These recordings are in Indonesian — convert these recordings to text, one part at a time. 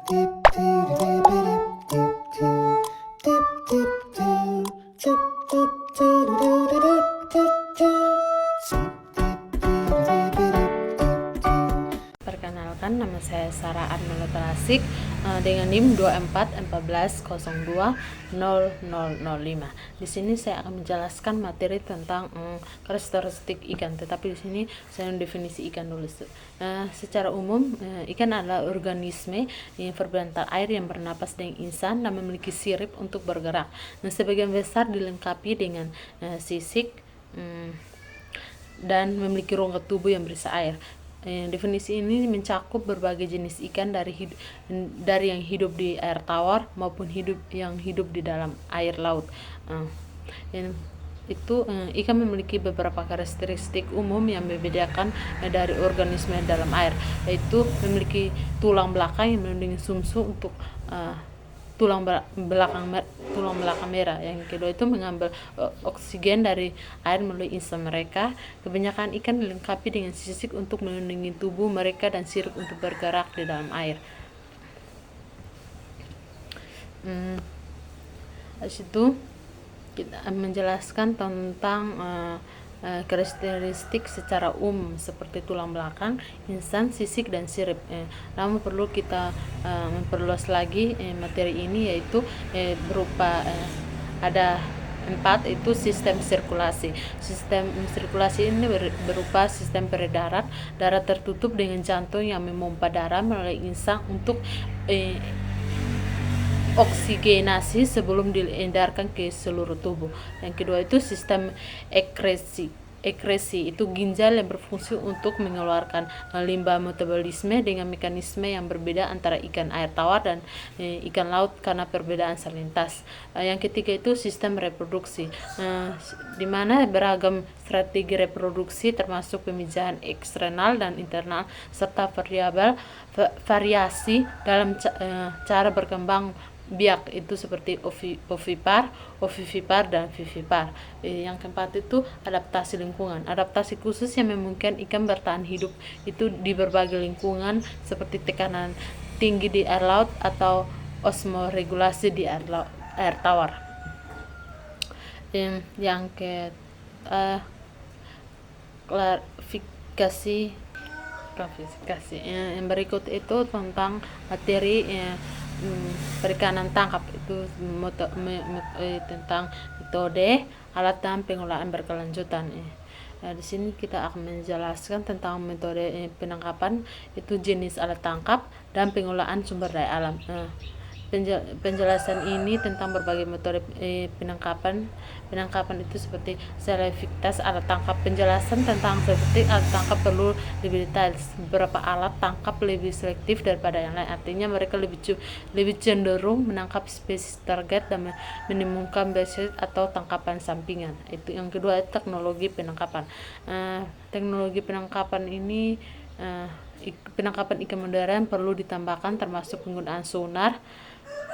Perkenalkan, nama saya Sarah Arnolata Asik dengan NIM 2414020005. Di sini saya akan menjelaskan materi tentang karakteristik ikan, tetapi di sini saya mendefinisi ikan dulu. Secara umum, ikan adalah organisme yang berbentak air yang bernapas dengan insan dan memiliki sirip untuk bergerak. Sebagian besar dilengkapi dengan sisik dan memiliki rongga tubuh yang berisi air. Definisi ini mencakup berbagai jenis ikan dari yang hidup di air tawar maupun yang hidup di dalam air laut. Ikan memiliki beberapa karakteristik umum yang membedakan dari organisme dalam air, yaitu memiliki tulang belakang yang melindungi sumsum untuk tulang belakang merah. Yang kedua itu mengambil oksigen dari air melalui insang mereka. Kebanyakan ikan dilengkapi dengan sisik untuk melindungi tubuh mereka dan sirip untuk bergerak di dalam air. Di situ kita menjelaskan tentang karakteristik secara umum seperti tulang belakang, insang, sisik, dan sirip. Namun perlu kita memperluas lagi materi ini, yaitu berupa ada 4, itu sistem sirkulasi. Sistem sirkulasi ini berupa sistem peredaran darah tertutup dengan jantung yang memompa darah melalui insang untuk oksigenasi sebelum diedarkan ke seluruh tubuh. Yang kedua itu sistem ekresi, itu ginjal yang berfungsi untuk mengeluarkan limbah metabolisme dengan mekanisme yang berbeda antara ikan air tawar dan ikan laut karena perbedaan salintas. Yang ketiga itu sistem reproduksi, di mana beragam strategi reproduksi termasuk pemijahan eksternal dan internal serta variasi dalam cara berkembang biak, itu seperti ovipar, dan vivipar. Yang keempat itu adaptasi lingkungan. Adaptasi khusus yang memungkinkan ikan bertahan hidup itu di berbagai lingkungan seperti tekanan tinggi di air laut atau osmoregulasi di air tawar. Yang klarifikasi yang berikut itu tentang materi perikanan tangkap, itu tentang metode, alat, dan pengolahan berkelanjutan. Di sini kita akan menjelaskan tentang metode penangkapan, itu jenis alat tangkap dan pengolahan sumber daya alam. Penjelasan ini tentang berbagai metode penangkapan itu seperti selektivitas alat tangkap. Penjelasan tentang selektif alat tangkap perlu lebih detail. Beberapa alat tangkap lebih selektif daripada yang lain, artinya mereka lebih cenderung menangkap spesies target dan menimbulkan spesies atau tangkapan sampingan. Itu yang kedua, teknologi penangkapan. Teknologi penangkapan ini penangkapan ikan modern perlu ditambahkan, termasuk penggunaan sonar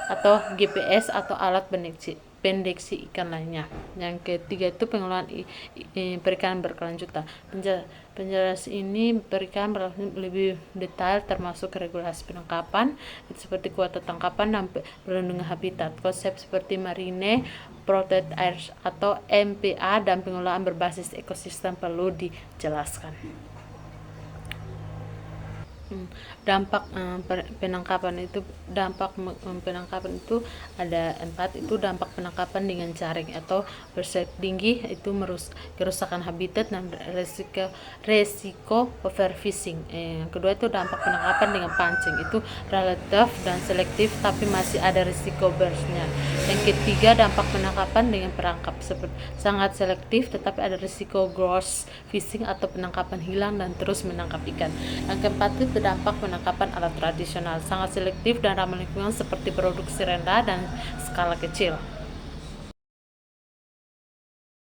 atau GPS atau alat pendeteksi ikan lainnya. Yang ketiga itu pengolahan perikanan berkelanjutan. Penjelasan ini perikanan lebih detail, termasuk regulasi penangkapan itu seperti kuota tangkapan dan perlindungan habitat, konsep seperti marine protected areas atau MPA, dan pengolahan berbasis ekosistem perlu dijelaskan. Dampak penangkapan itu ada 4, itu dampak penangkapan dengan jaring atau bersifat tinggi, itu kerusakan habitat dan resiko overfishing. Yang kedua itu dampak penangkapan dengan pancing, itu relatif dan selektif tapi masih ada risiko burstnya. Yang ketiga, dampak penangkapan dengan perangkap sangat selektif tetapi ada risiko gross fishing atau penangkapan hilang dan terus menangkap ikan. Yang keempat itu dampak penangkapan alat tradisional, sangat selektif dan ramah lingkungan seperti produksi rendah dan skala kecil.